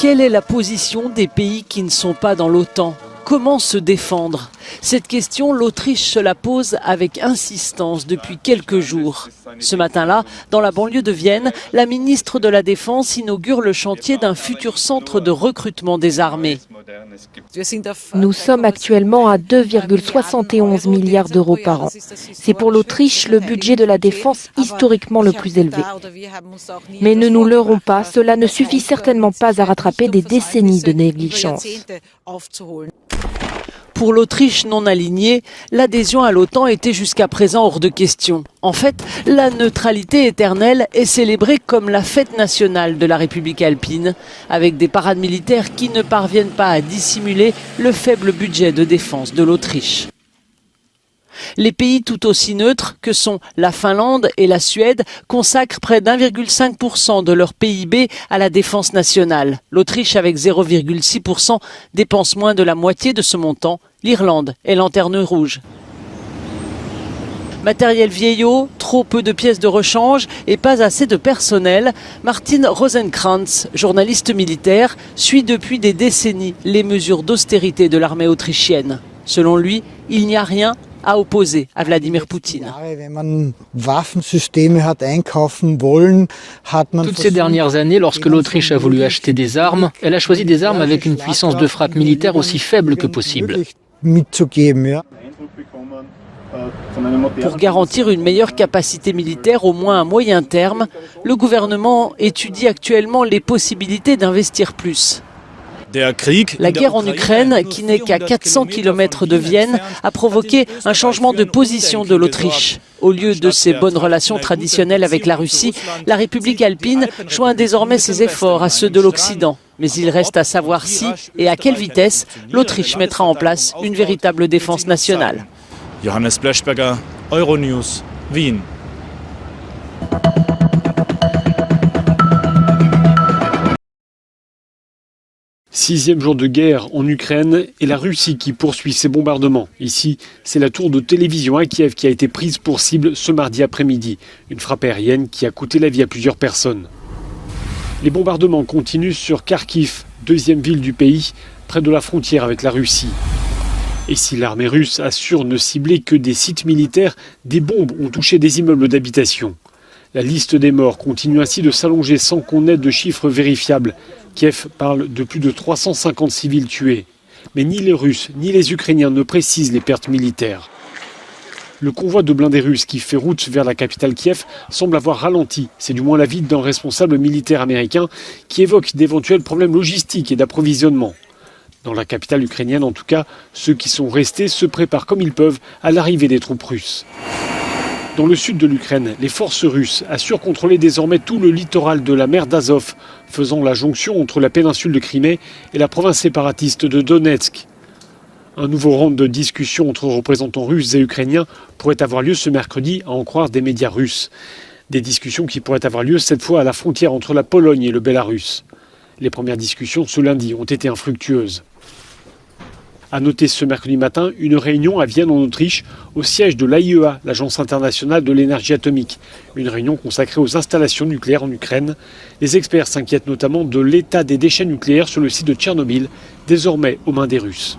Quelle est la position des pays qui ne sont pas dans l'OTAN ? Comment se défendre ? Cette question, l'Autriche se la pose avec insistance depuis quelques jours. Ce matin-là, dans la banlieue de Vienne, la ministre de la Défense inaugure le chantier d'un futur centre de recrutement des armées. Nous sommes actuellement à 2,71 milliards d'euros par an. C'est pour l'Autriche le budget de la défense historiquement le plus élevé. Mais ne nous leurrons pas, cela ne suffit certainement pas à rattraper des décennies de négligence. Pour l'Autriche non alignée, l'adhésion à l'OTAN était jusqu'à présent hors de question. En fait, la neutralité éternelle est célébrée comme la fête nationale de la République alpine, avec des parades militaires qui ne parviennent pas à dissimuler le faible budget de défense de l'Autriche. Les pays tout aussi neutres que sont la Finlande et la Suède consacrent près d'1,5% de leur PIB à la défense nationale. L'Autriche, avec 0,6%, dépense moins de la moitié de ce montant. L'Irlande est lanterne rouge. Matériel vieillot, trop peu de pièces de rechange et pas assez de personnel. Martin Rosenkrantz, journaliste militaire, suit depuis des décennies les mesures d'austérité de l'armée autrichienne. Selon lui, il n'y a rien à opposer à Vladimir Poutine. Toutes ces dernières années, lorsque l'Autriche a voulu acheter des armes, elle a choisi des armes avec une puissance de frappe militaire aussi faible que possible. Pour garantir une meilleure capacité militaire, au moins à moyen terme, le gouvernement étudie actuellement les possibilités d'investir plus. La guerre en Ukraine, qui n'est qu'à 400 km de Vienne, a provoqué un changement de position de l'Autriche. Au lieu de ses bonnes relations traditionnelles avec la Russie, la République alpine joint désormais ses efforts à ceux de l'Occident. Mais il reste à savoir si et à quelle vitesse l'Autriche mettra en place une véritable défense nationale. Johannes Blechberger, Euronews, Wien. Sixième jour de guerre en Ukraine et la Russie qui poursuit ses bombardements. Ici, c'est la tour de télévision à Kiev qui a été prise pour cible ce mardi après-midi. Une frappe aérienne qui a coûté la vie à plusieurs personnes. Les bombardements continuent sur Kharkiv, deuxième ville du pays, près de la frontière avec la Russie. Et si l'armée russe assure ne cibler que des sites militaires, des bombes ont touché des immeubles d'habitation. La liste des morts continue ainsi de s'allonger sans qu'on ait de chiffres vérifiables. Kiev parle de plus de 350 civils tués. Mais ni les Russes ni les Ukrainiens ne précisent les pertes militaires. Le convoi de blindés russes qui fait route vers la capitale Kiev semble avoir ralenti. C'est du moins l'avis d'un responsable militaire américain qui évoque d'éventuels problèmes logistiques et d'approvisionnement. Dans la capitale ukrainienne en tout cas, ceux qui sont restés se préparent comme ils peuvent à l'arrivée des troupes russes. Dans le sud de l'Ukraine, les forces russes assurent contrôler désormais tout le littoral de la mer d'Azov, faisant la jonction entre la péninsule de Crimée et la province séparatiste de Donetsk. Un nouveau round de discussion entre représentants russes et ukrainiens pourrait avoir lieu ce mercredi, à en croire des médias russes. Des discussions qui pourraient avoir lieu cette fois à la frontière entre la Pologne et le Bélarus. Les premières discussions ce lundi ont été infructueuses. À noter ce mercredi matin une réunion à Vienne en Autriche au siège de l'AIEA, l'Agence internationale de l'énergie atomique. Une réunion consacrée aux installations nucléaires en Ukraine. Les experts s'inquiètent notamment de l'état des déchets nucléaires sur le site de Tchernobyl, désormais aux mains des Russes.